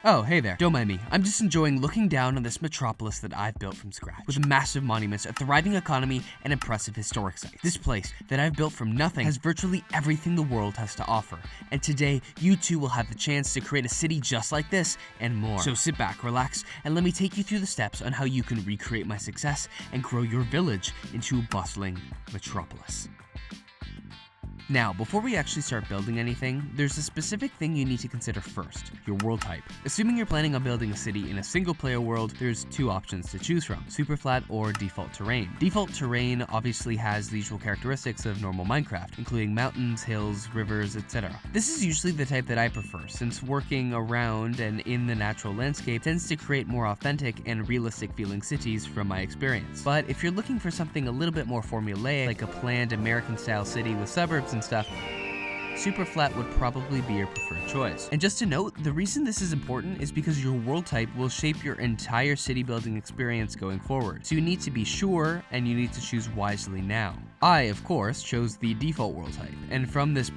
Oh, hey there. Don't mind me. I'm just enjoying looking down on this metropolis that I've built from scratch, with massive monuments, a thriving economy, and impressive historic sites. This place that I've built from nothing has virtually everything the world has to offer, and today, you too will have the chance to create a city just like this and more. So sit back, relax, and let me take you through the steps on how you can recreate my success and grow your village into a bustling metropolis. Now, before we actually start building anything, there's a specific thing you need to consider first, your world type. Assuming you're planning on building a city in a single-player world, there's two options to choose from, superflat or default terrain. Default terrain obviously has the usual characteristics of normal Minecraft, including mountains, hills, rivers, etc. This is usually the type that I prefer, since working around and in the natural landscape tends to create more authentic and realistic feeling cities from my experience. But if you're looking for something a little bit more formulaic, like a planned American-style city with suburbs and stuff, super flat would probably be your preferred choice. And just to note, the reason this is important is because your world type will shape your entire city building experience going forward. So you need to be sure, and you need to choose wisely now. I, of course, chose the default world type, and from this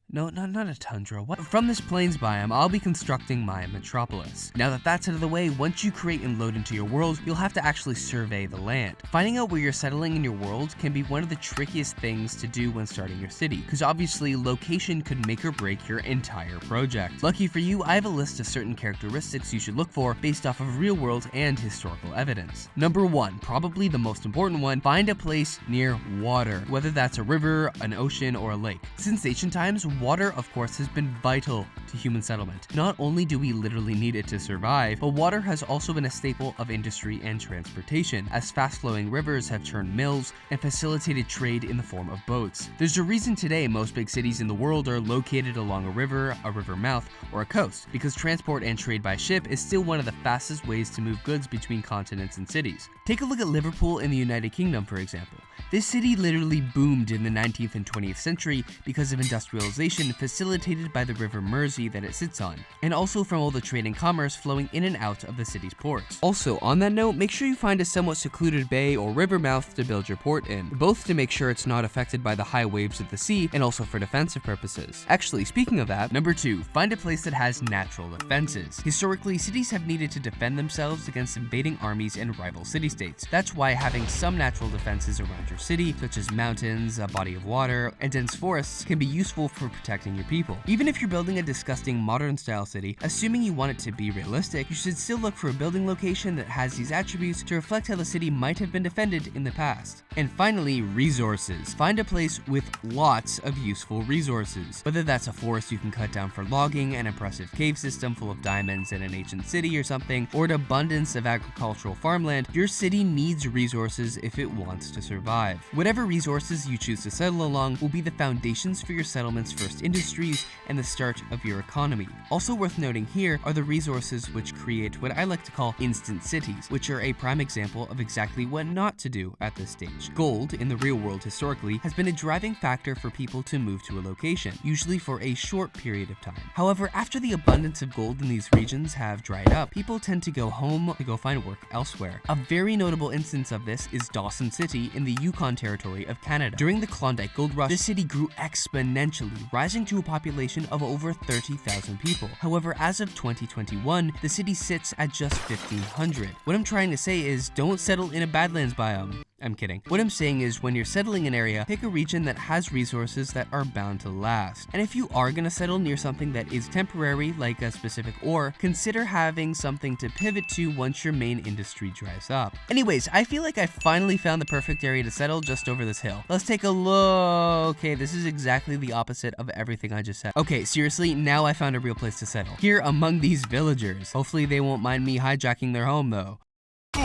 not a tundra. What? From this plains biome, I'll be constructing my metropolis. Now that that's out of the way, once you create and load into your world, you'll have to actually survey the land. Finding out where you're settling in your world can be one of the trickiest things to do when starting your city, because obviously location could make or break your entire project. Lucky for you, I have a list of certain characteristics you should look for based off of real world and historical evidence. Number 1, probably the most important one, find a place near water, whether that's a river, an ocean, or a lake. Since ancient times, water, of course, has been vital to human settlement. Not only do we literally need it to survive, but water has also been a staple of industry and transportation, as fast-flowing rivers have churned mills and facilitated trade in the form of boats. There's a reason today most big cities in the world are located along a river mouth, or a coast, because transport and trade by ship is still one of the fastest ways to move goods between continents and cities. Take a look at Liverpool in the United Kingdom, for example. This city literally boomed in the 19th and 20th century because of industrialization facilitated by the River Mersey that it sits on, and also from all the trade and commerce flowing in and out of the city's ports. Also, on that note, make sure you find a somewhat secluded bay or river mouth to build your port in, both to make sure it's not affected by the high waves of the sea and also for defensive purposes. Actually, speaking of that, number 2, find a place that has natural defenses. Historically, cities have needed to defend themselves against invading armies and rival city-states. That's why having some natural defenses around your city, such as mountains, a body of water, and dense forests, can be useful for protecting your people. Even if you're building a disgusting modern-style city, assuming you want it to be realistic, you should still look for a building location that has these attributes to reflect how the city might have been defended in the past. And finally, resources. Find a place with lots of useful resources. Whether that's a forest you can cut down for logging, an impressive cave system full of diamonds in an ancient city or something, or an abundance of agricultural farmland, your city needs resources if it wants to survive. Whatever resources you choose to settle along will be the foundations for your settlement's first industries and the start of your economy. Also worth noting here are the resources which create what I like to call instant cities, which are a prime example of exactly what not to do at this stage. Gold, in the real world historically, has been a driving factor for people to move to a location, usually for a short period of time. However, after the abundance of gold in these regions have dried up, people tend to go home to go find work elsewhere. A very notable instance of this is Dawson City in the Yukon Territory of Canada. During the Klondike Gold Rush, this city grew exponentially, rising to a population of over 30,000 people. However, as of 2021, the city sits at just 1,500. What I'm trying to say is, don't settle in a Badlands biome. I'm kidding. What I'm saying is, when you're settling an area, pick a region that has resources that are bound to last. And if you are gonna settle near something that is temporary, like a specific ore, consider having something to pivot to once your main industry dries up. Anyways, I feel like I finally found the perfect area to settle just over this hill. Let's take a look. Okay, this is exactly the opposite of everything I just said. Okay, seriously, now I found a real place to settle. Here among these villagers. Hopefully they won't mind me hijacking their home though.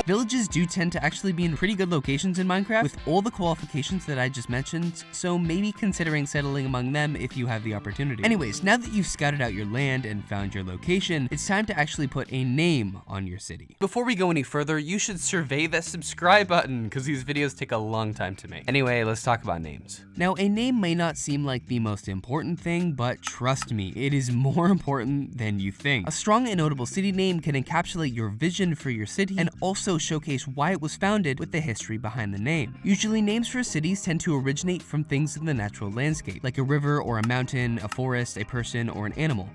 Villages do tend to actually be in pretty good locations in Minecraft with all the qualifications that I just mentioned, so maybe considering settling among them if you have the opportunity. Anyways, now that you've scouted out your land and found your location, it's time to actually put a name on your city. Before we go any further, you should survey that subscribe button because these videos take a long time to make. Anyway, let's talk about names. Now, a name may not seem like the most important thing, but trust me, it is more important than you think. A strong and notable city name can encapsulate your vision for your city and also showcase why it was founded with the history behind the name. Usually names for cities tend to originate from things in the natural landscape, like a river or a mountain, a forest, a person, or an animal.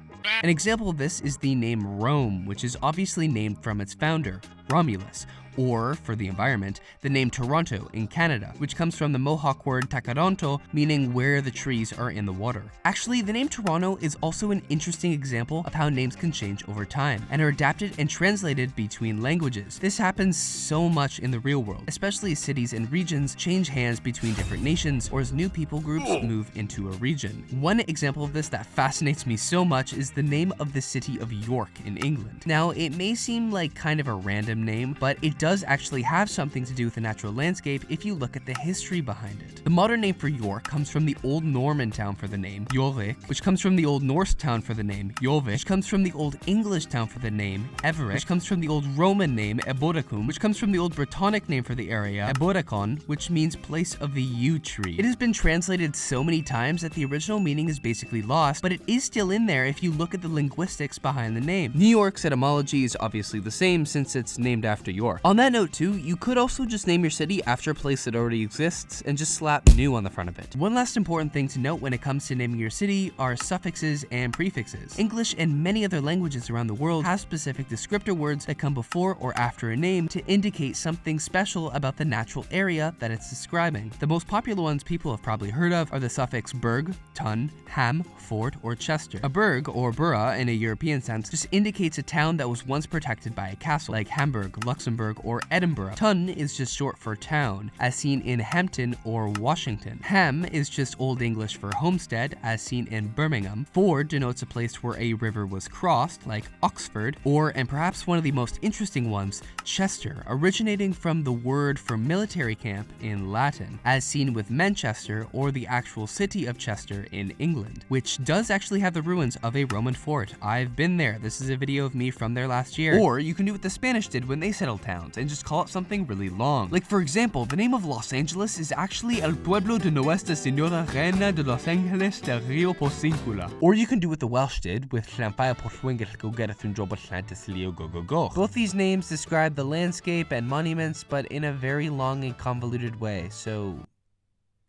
An example of this is the name Rome, which is obviously named from its founder, Romulus. Or, for the environment, the name Toronto in Canada, which comes from the Mohawk word takaronto, meaning where the trees are in the water. Actually, the name Toronto is also an interesting example of how names can change over time, and are adapted and translated between languages. This happens so much in the real world, especially as cities and regions change hands between different nations, or as new people groups move into a region. One example of this that fascinates me so much is the name of the city of York in England. Now, it may seem like kind of a random name, but it does actually have something to do with the natural landscape if you look at the history behind it. The modern name for York comes from the Old Norman town for the name, Jorvik, which comes from the Old Norse town for the name, Jorvik, which comes from the Old English town for the name, Everett, which comes from the Old Roman name, Ebodacum, which comes from the Old Brittonic name for the area, Ebodacon, which means place of the yew tree. It has been translated so many times that the original meaning is basically lost, but it is still in there if you look at the linguistics behind the name. New York's etymology is obviously the same since it's named after York. On that note too, you could also just name your city after a place that already exists and just slap new on the front of it. One last important thing to note when it comes to naming your city are suffixes and prefixes. English and many other languages around the world have specific descriptor words that come before or after a name to indicate something special about the natural area that it's describing. The most popular ones people have probably heard of are the suffix burg, tun, ham, fort, or chester. A burg, or borough in a European sense, just indicates a town that was once protected by a castle, like Hamburg, Luxembourg, or Edinburgh. Tun is just short for town, as seen in Hampton or Washington. Ham is just Old English for homestead, as seen in Birmingham. Ford denotes a place where a river was crossed, like Oxford, or, and perhaps one of the most interesting ones, Chester, originating from the word for military camp in Latin, as seen with Manchester, or the actual city of Chester in England, which does actually have the ruins of a Roman fort. I've been there. This is a video of me from there last year. Or you can do what the Spanish did when they settled towns and just call it something really long. Like, for example, the name of Los Angeles is actually El Pueblo de Nuestra Señora Reina de Los Angeles del Rio Porciúncula. Or you can do what the Welsh did with Llanfair Porthwingell go get through Job Atlantis Leo go go go. Both these names describe the landscape and monuments, but in a very long and convoluted way, so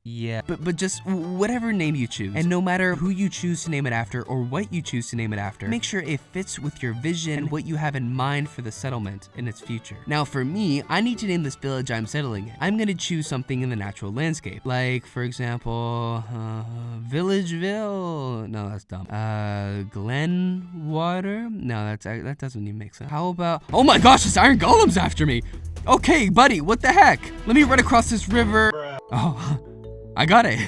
yeah, but just whatever name you choose, and no matter who you choose to name it after or what you choose to name it after, make sure it fits with your vision and what you have in mind for the settlement in its future. Now for me, I need to name this village I'm settling in. I'm gonna choose something in the natural landscape, like for example, Villageville. No, that's dumb. Glenwater. No, that doesn't even make sense. How about? Oh my gosh, this iron golem's after me. Okay, buddy, what the heck? Let me run across this river. Oh. I got it.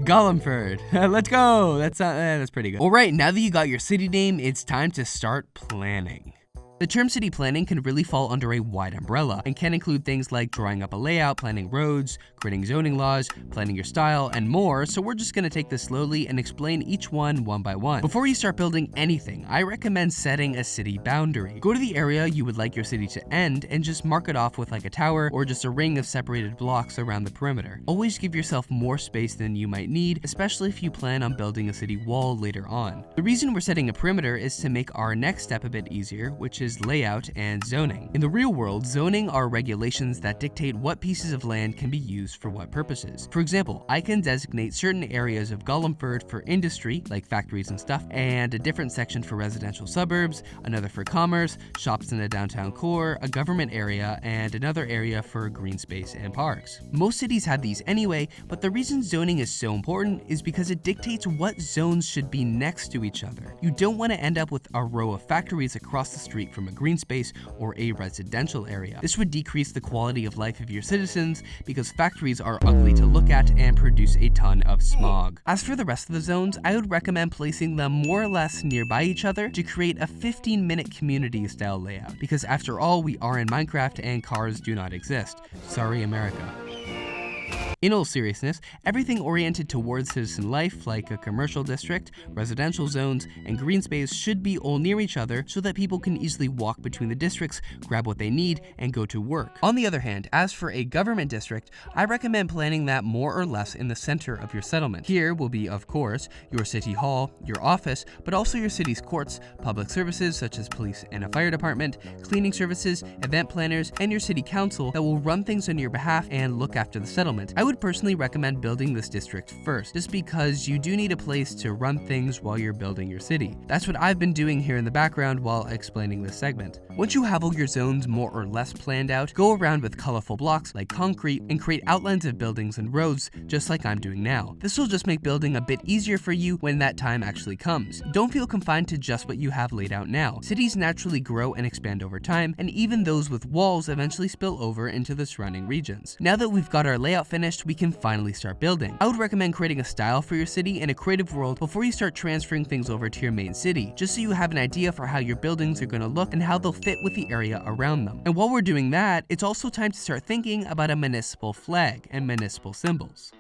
Golemford. Let's go. That's pretty good. All right, now that you got your city name, it's time to start planning. The term city planning can really fall under a wide umbrella and can include things like drawing up a layout, planning roads, creating zoning laws, planning your style, and more, so we're just going to take this slowly and explain each one by one. Before you start building anything, I recommend setting a city boundary. Go to the area you would like your city to end and just mark it off with like a tower or just a ring of separated blocks around the perimeter. Always give yourself more space than you might need, especially if you plan on building a city wall later on. The reason we're setting a perimeter is to make our next step a bit easier, which is layout and zoning. In the real world, zoning are regulations that dictate what pieces of land can be used for what purposes. For example, I can designate certain areas of Golemford for industry, like factories and stuff, and a different section for residential suburbs, another for commerce, shops in a downtown core, a government area, and another area for green space and parks. Most cities have these anyway, but the reason zoning is so important is because it dictates what zones should be next to each other. You don't want to end up with a row of factories across the street from a green space or a residential area. This would decrease the quality of life of your citizens because factories are ugly to look at and produce a ton of smog. As for the rest of the zones, I would recommend placing them more or less nearby each other to create a 15-minute community style layout, because after all, we are in Minecraft and cars do not exist. Sorry, America. In all seriousness, everything oriented towards citizen life, like a commercial district, residential zones, and green space should be all near each other so that people can easily walk between the districts, grab what they need, and go to work. On the other hand, as for a government district, I recommend planning that more or less in the center of your settlement. Here will be, of course, your city hall, your office, but also your city's courts, public services such as police and a fire department, cleaning services, event planners, and your city council that will run things on your behalf and look after the settlement. I would would personally recommend building this district first, just because you do need a place to run things while you're building your city. That's what I've been doing here in the background while explaining this segment. Once you have all your zones more or less planned out, go around with colorful blocks like concrete and create outlines of buildings and roads, just like I'm doing now. This will just make building a bit easier for you when that time actually comes. Don't feel confined to just what you have laid out now. Cities naturally grow and expand over time, and even those with walls eventually spill over into the surrounding regions. Now that we've got our layout finished, we can finally start building. I would recommend creating a style for your city in a creative world before you start transferring things over to your main city, just so you have an idea for how your buildings are going to look and how they'll fit with the area around them. And while we're doing that, it's also time to start thinking about a municipal flag and municipal symbols.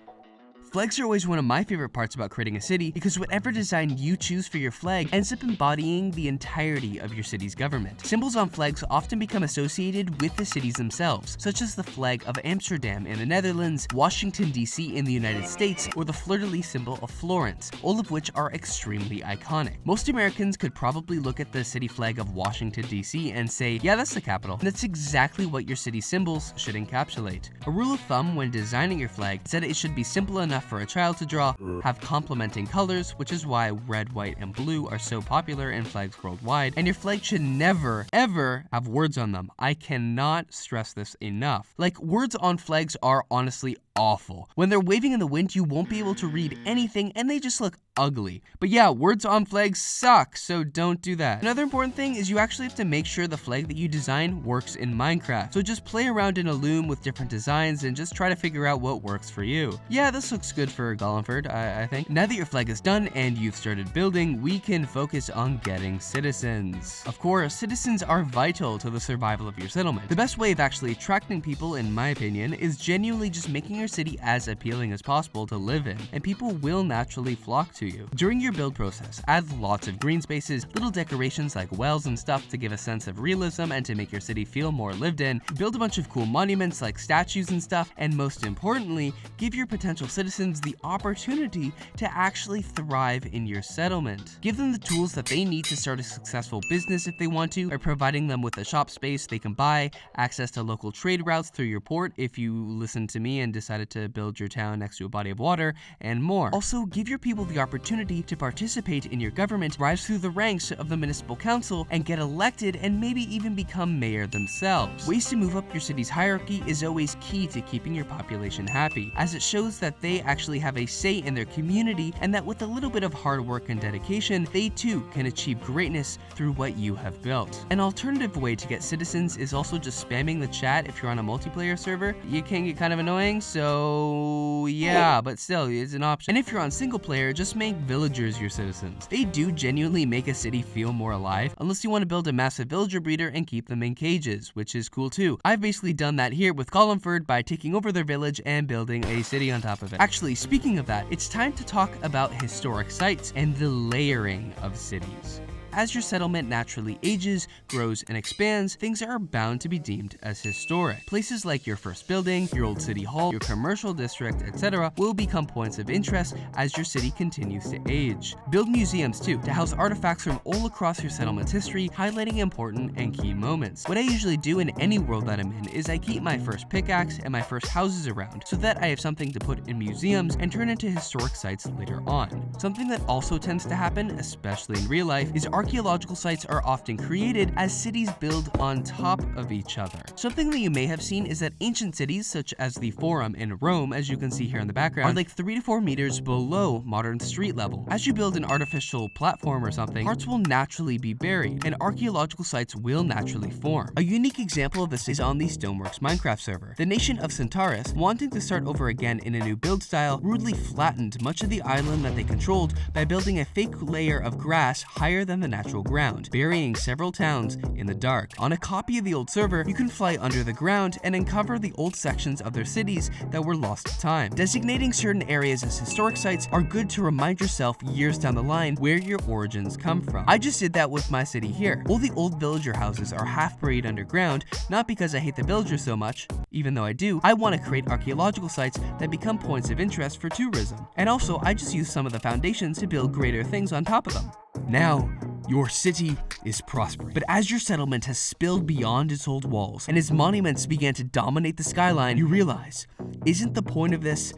Flags are always one of my favorite parts about creating a city, because whatever design you choose for your flag ends up embodying the entirety of your city's government. Symbols on flags often become associated with the cities themselves, such as the flag of Amsterdam in the Netherlands, Washington DC in the United States, or the fleur-de-lis symbol of Florence, all of which are extremely iconic. Most Americans could probably look at the city flag of Washington DC and say, yeah, that's the capital. And that's exactly what your city's symbols should encapsulate. A rule of thumb when designing your flag is that it should be simple enough for a child to draw, have complementing colors, which is why red, white, and blue are so popular in flags worldwide, and your flag should never, ever have words on them. I cannot stress this enough. Like, words on flags are honestly awful. When they're waving in the wind, you won't be able to read anything, and they just look ugly. But yeah, words on flags suck, so don't do that. Another important thing is you actually have to make sure the flag that you design works in Minecraft. So just play around in a loom with different designs and just try to figure out what works for you. Yeah, this looks good for Gollenford, I think. Now that your flag is done and you've started building, we can focus on getting citizens. Of course, citizens are vital to the survival of your settlement. The best way of actually attracting people, in my opinion, is genuinely just making your city as appealing as possible to live in, and people will naturally flock to you. During your build process, add lots of green spaces, little decorations like wells and stuff to give a sense of realism and to make your city feel more lived in, build a bunch of cool monuments like statues and stuff, and most importantly, give your potential citizens the opportunity to actually thrive in your settlement. Give them the tools that they need to start a successful business if they want to, by providing them with a shop space they can buy, access to local trade routes through your port if you listen to me and decided to build your town next to a body of water, and more. Also, give your people the opportunity to participate in your government, rise through the ranks of the municipal council, and get elected and maybe even become mayor themselves. Ways to move up your city's hierarchy is always key to keeping your population happy, as it shows that they actually have a say in their community, and that with a little bit of hard work and dedication, they too can achieve greatness through what you have built. An alternative way to get citizens is also just spamming the chat if you're on a multiplayer server. It can get kind of annoying, so yeah, but still, it's an option. And if you're on single player, just make villagers your citizens. They do genuinely make a city feel more alive, unless you want to build a massive villager breeder and keep them in cages, which is cool too. I've basically done that here with Gollenford by taking over their village and building a city on top of it. Actually, speaking of that, it's time to talk about historic sites and the layering of cities. As your settlement naturally ages, grows, and expands, things are bound to be deemed as historic. Places like your first building, your old city hall, your commercial district, etc. will become points of interest as your city continues to age. Build museums too, to house artifacts from all across your settlement's history, highlighting important and key moments. What I usually do in any world that I'm in is I keep my first pickaxe and my first houses around, so that I have something to put in museums and turn into historic sites later on. Something that also tends to happen, especially in real life, is archaeological sites are often created as cities build on top of each other. Something that you may have seen is that ancient cities, such as the Forum in Rome, as you can see here in the background, are like 3 to 4 meters below modern street level. As you build an artificial platform or something, parts will naturally be buried, and archaeological sites will naturally form. A unique example of this is on the Stoneworks Minecraft server. The nation of Centaurus, wanting to start over again in a new build style, rudely flattened much of the island that they controlled by building a fake layer of grass higher than the natural ground, burying several towns in the dark. On a copy of the old server, you can fly under the ground and uncover the old sections of their cities that were lost to time. Designating certain areas as historic sites are good to remind yourself years down the line where your origins come from. I just did that with my city here. All the old villager houses are half buried underground, not because I hate the villagers so much, even though I do. I want to create archaeological sites that become points of interest for tourism. And also, I just use some of the foundations to build greater things on top of them. Now, Your city is prospering. But as your settlement has spilled beyond its old walls, and as monuments began to dominate the skyline, you realize, isn't the point of this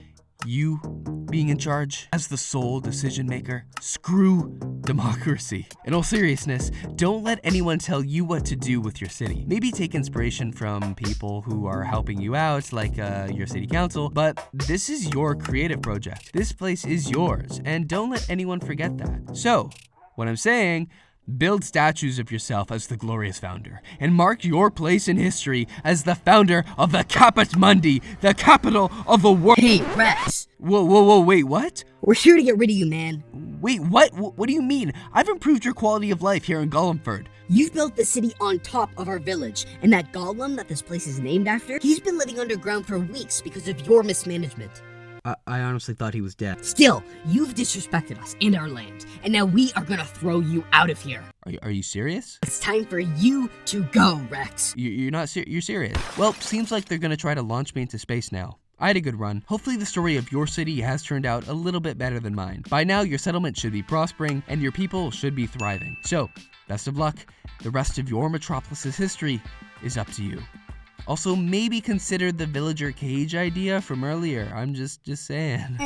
you being in charge as the sole decision maker? Screw democracy. In all seriousness, don't let anyone tell you what to do with your city. Maybe take inspiration from people who are helping you out, like your city council, but this is your creative project. This place is yours, and don't let anyone forget that. So, what I'm saying, build statues of yourself as the glorious founder, and mark your place in history as the founder of the Caput Mundi, the capital of the world. Hey, Rex. Whoa, wait, what? We're here to get rid of you, man. Wait, what? What do you mean? I've improved your quality of life here in Golemford. You've built the city on top of our village, and that golem that this place is named after, he's been living underground for weeks because of your mismanagement. I honestly thought he was dead. Still, you've disrespected us and our land, and now we are gonna throw you out of here. Are you serious? It's time for you to go, Rex. You're not serious? You're serious? Well, seems like they're gonna try to launch me into space now. I had a good run. Hopefully the story of your city has turned out a little bit better than mine. By now, your settlement should be prospering, and your people should be thriving. So, best of luck. The rest of your metropolis's history is up to you. Also, maybe consider the villager cage idea from earlier. I'm just saying.